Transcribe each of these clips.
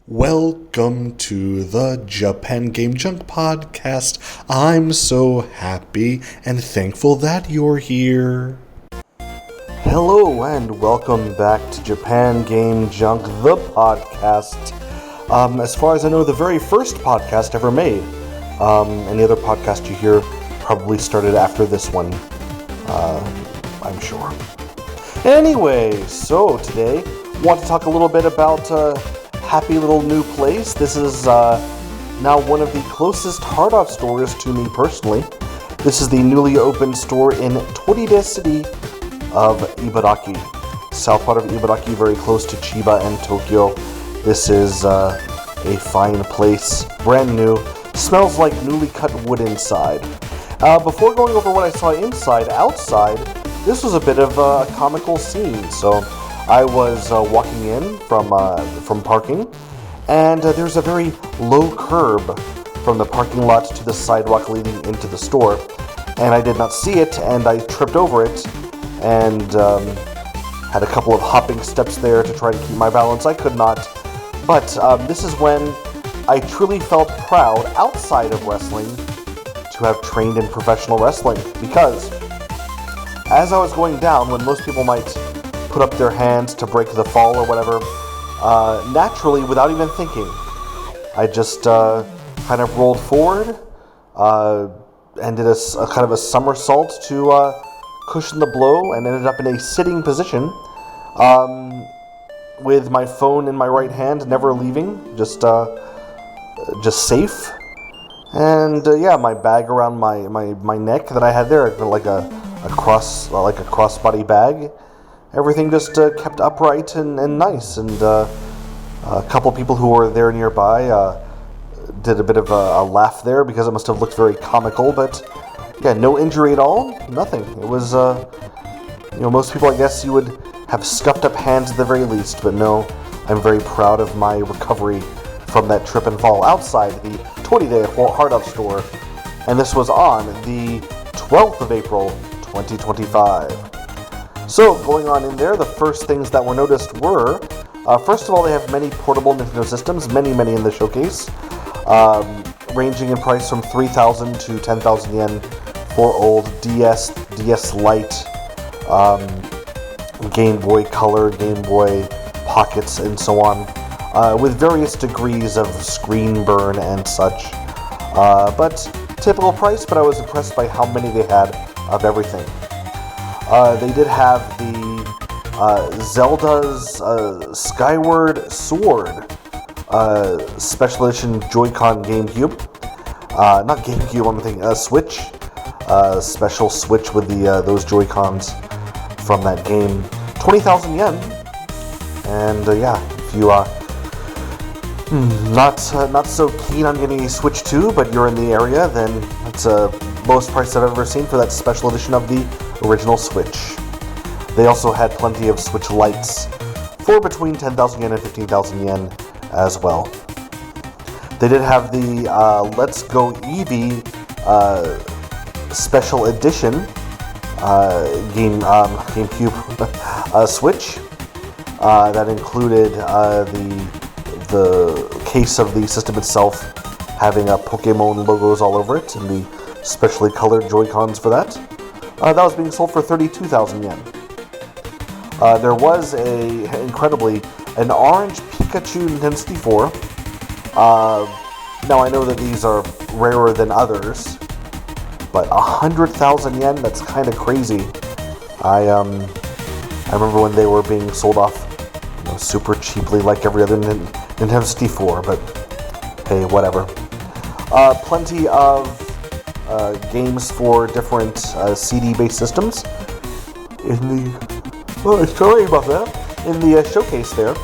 Welcome to the Japan Game Junk podcast. I'm so happy and thankful that you're here. Hello and welcome back to Japan Game Junk, the podcast. As far as I know, the very first podcast ever made. Any other podcast you hear probably started after this one, I'm sure. Anyway, so today I want to talk a little bit about happy little new place. This is now one of the closest hard-off stores to me personally. This is the newly opened store in Toride city of Ibaraki, south part of Ibaraki, very close to Chiba and Tokyo. This is a fine place, brand new, smells like newly cut wood inside. Before going over what I saw outside, this was a bit of a comical scene. So I was walking in from parking, and there's a very low curb from the parking lot to the sidewalk leading into the store, and I did not see it, and I tripped over it, and had a couple of hopping steps there to try to keep my balance. I could not, but this is when I truly felt proud outside of wrestling to have trained in professional wrestling, because as I was going down, when most people might put up their hands to break the fall or whatever, naturally, without even thinking, I just kind of rolled forward and did a kind of a somersault to cushion the blow, and ended up in a sitting position with my phone in my right hand, never leaving, just safe. And my bag around my neck that I had there, like a crossbody bag. Everything just kept upright and nice, and a couple people who were there nearby did a bit of a laugh there because it must have looked very comical, but yeah, no injury at all, nothing. It was, most people, I guess you would have scuffed up hands at the very least, but no, I'm very proud of my recovery from that trip and fall outside the Toride Hard-Up store, and this was on the 12th of April, 2025. So, going on in there, the first things that were noticed were, first of all, they have many portable Nintendo systems, many in the showcase, ranging in price from 3,000 to 10,000 yen for old DS, DS Lite, Game Boy Color, Game Boy Pockets, and so on, with various degrees of screen burn and such. But typical price, but I was impressed by how many they had of everything. They did have the Zelda's Skyward Sword Special Edition Joy-Con GameCube. Not GameCube, I'm thinking Switch. Special Switch with the those Joy-Cons from that game. 20,000 yen. And if you not so keen on getting a Switch 2, but you're in the area, then that's the lowest price I've ever seen for that special edition of the original Switch. They also had plenty of Switch Lites for between 10,000 yen and 15,000 yen as well. They did have the Let's Go Eevee special edition GameCube Switch that included the case of the system itself having Pokemon logos all over it, and the specially colored Joy-Cons for that. That was being sold for 32,000 yen. There was incredibly, an orange Pikachu Nintendo 64. Now I know that these are rarer than others, but 100,000 yen, that's kind of crazy. I remember when they were being sold off super cheaply like every other Nintendo 64, but hey, whatever. Plenty of games for different CD-based systems in the in the showcase there.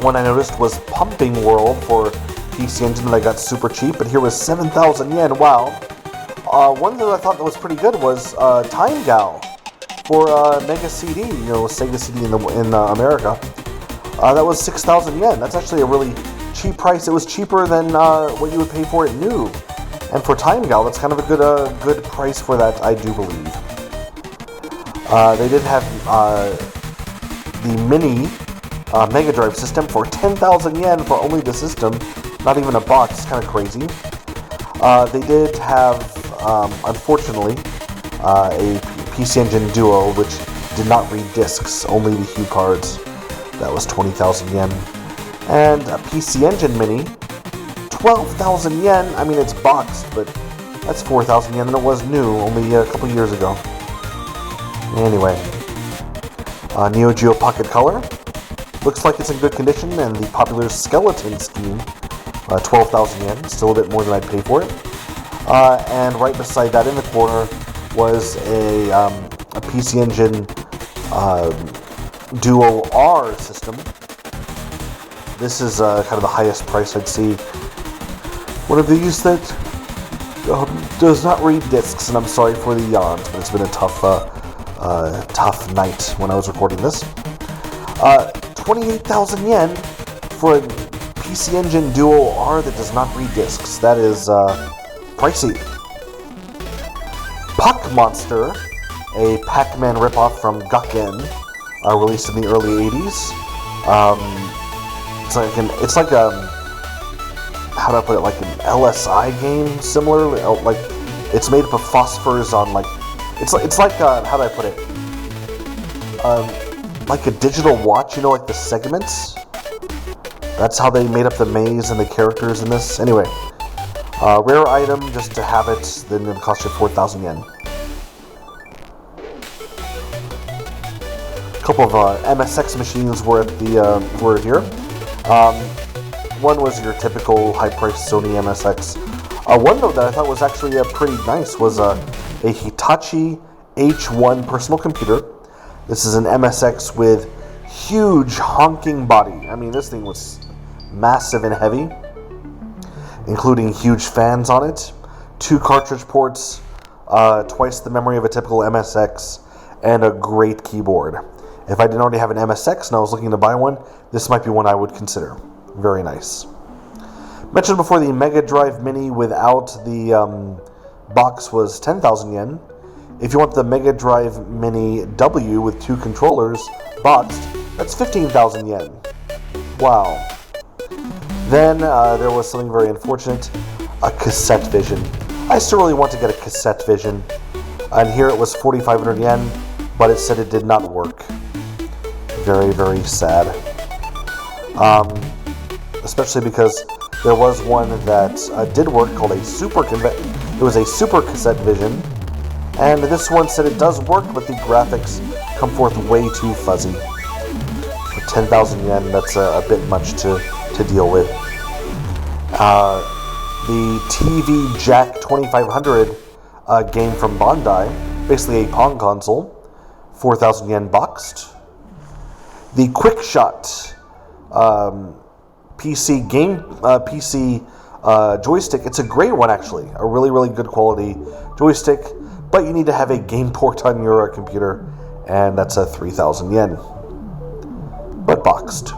One I noticed was Pumping World for PC Engine that I got super cheap, but here was 7,000 yen. Wow. One that I thought that was pretty good was Time Gal for Mega CD, Sega CD in America. That was 6,000 yen. That's actually a really cheap price. It was cheaper than what you would pay for it new. And for Time Gal, that's kind of a good price for that, I do believe. They did have the mini Mega Drive system for 10,000 yen for only the system. Not even a box. It's kind of crazy. They did have, unfortunately, a PC Engine Duo, which did not read discs, only the Hue cards. That was 20,000 yen. And a PC Engine Mini, 12,000 yen. I mean, it's boxed, but that's 4,000 yen than it was new only a couple years ago. Anyway, Neo Geo Pocket Color. Looks like it's in good condition, and the popular Skeleton scheme, 12,000 yen, still a bit more than I'd pay for it. And right beside that in the corner was a PC Engine Duo R system. This is kind of the highest price I'd see. One of these that does not read discs, and I'm sorry for the yawns, but it's been a tough night when I was recording this. 28,000 yen for a PC Engine Duo R that does not read discs. That is pricey. Puck Monster, a Pac-Man ripoff from Gakken, released in the early 80s. It's like how do I put it? Like an LSI game, similar. Like it's made up of phosphors on like it's like how do I put it? Like a digital watch, like the segments. That's how they made up the maze and the characters in this. Anyway, rare item, just to have it, then it'll cost you 4,000 yen. A couple of MSX machines were here. One was your typical high-priced Sony MSX. One though that I thought was actually pretty nice was a Hitachi H1 personal computer. This is an MSX with huge honking body. I mean, this thing was massive and heavy, including huge fans on it, 2 cartridge ports, twice the memory of a typical MSX, and a great keyboard. If I didn't already have an MSX and I was looking to buy one, this might be one I would consider. Very nice. Mentioned before, the Mega Drive Mini without the box was 10,000 yen. If you want the Mega Drive Mini W with 2 controllers boxed, that's 15,000 yen. Wow. Then there was something very unfortunate, a cassette vision. I still really want to get a cassette vision, and here it was 4,500 yen, but it said it did not work. Very, very sad. Especially because there was one that did work called a Super Cassette Vision, and this one said it does work, but the graphics come forth way too fuzzy. For 10,000 yen, that's a bit much to deal with. The TV Jack 2500 game from Bandai, basically a Pong console, 4,000 yen boxed. The Quick Shot PC joystick. It's a great one, actually. A really, really good quality joystick, but you need to have a game port on your computer, and that's 3,000 yen. But boxed.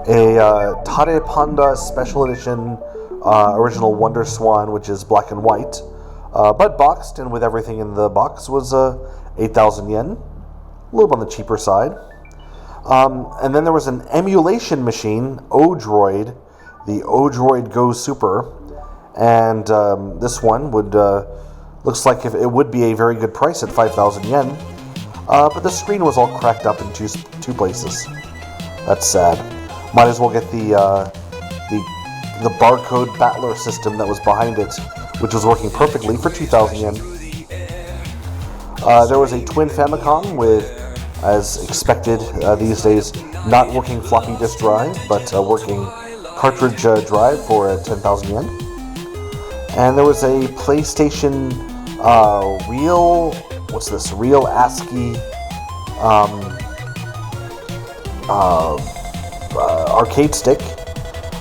A Tare Panda Special Edition Original Wonder Swan, which is black and white, but boxed, and with everything in the box, was 8,000 yen. A little bit on the cheaper side. And then there was an emulation machine, Odroid, the Odroid Go Super, and this one would looks like it would be a very good price at 5,000 yen, but the screen was all cracked up in two places. That's sad. Might as well get the barcode battler system that was behind it, which was working perfectly for 2,000 yen. There was a twin Famicom with, as expected these days, not working floppy disk drive, but working cartridge drive for 10,000 yen. And there was a PlayStation Real ASCII arcade stick.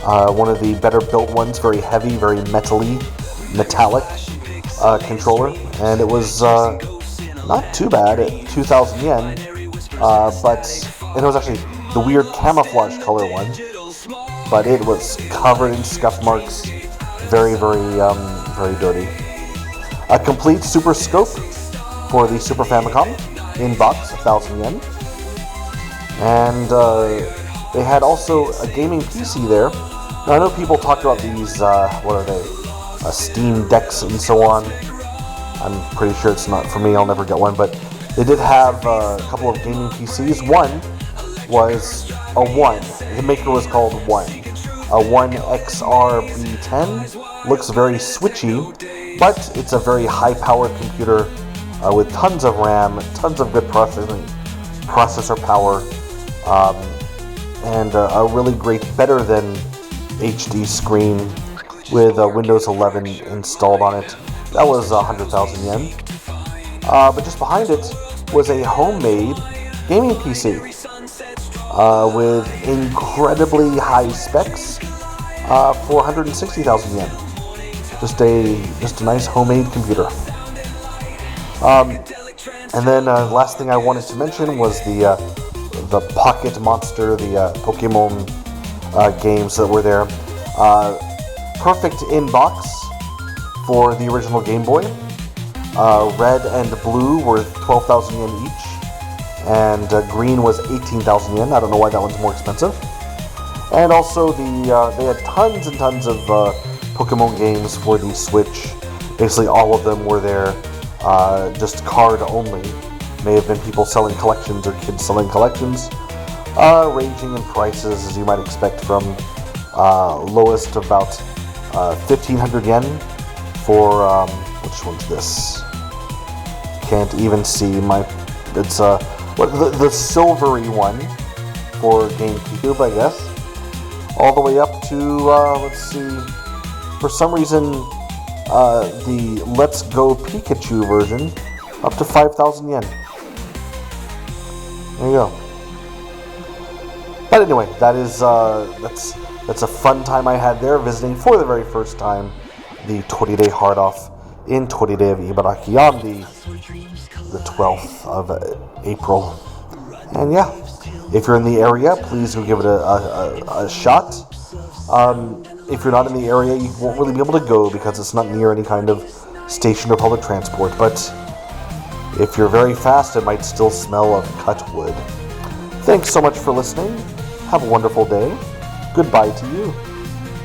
One of the better built ones, very heavy, very metallic controller, and it was not too bad at 2,000 yen, and it was actually the weird camouflage color one, but it was covered in scuff marks, very dirty. A complete Super Scope for the Super Famicom in box, 1,000 yen. And they had also a gaming PC there. Now, I know people talk about these, what are they, Steam Decks and so on. I'm pretty sure it's not for me, I'll never get one, but they did have a couple of gaming PCs. One was a One. The maker was called One. A One XRB10. Looks very switchy, but it's a very high-powered computer with tons of RAM, tons of good processor power, and a really great, better than HD screen with Windows 11 installed on it. That was 100,000 yen. But just behind it was a homemade gaming PC with incredibly high specs for 160,000 yen. Just a nice homemade computer. And then the last thing I wanted to mention was the Pocket Monster, the Pokemon games that were there. Perfect in-box for the original Game Boy. Red and blue were 12,000 yen each, and green was 18,000 yen. I don't know why that one's more expensive. And also they had tons and tons of Pokemon games for the Switch. Basically all of them were there, just card only. May have been people selling collections or kids selling collections, ranging in prices as you might expect from lowest about 1,500 yen for which one's this? Can't even see it's the silvery one for GameCube, I guess. All the way up to let's see. For some reason, the Let's Go Pikachu version up to 5,000 yen. There you go. But anyway, that's a fun time I had there visiting for the very first time the Toride Hard Off in Toride of Ibaraki on the 12th of April. And yeah, if you're in the area, please go give it a shot. If you're not in the area, you won't really be able to go because it's not near any kind of station or public transport. But if you're very fast, it might still smell of cut wood. Thanks so much for listening. Have a wonderful day. Goodbye to you.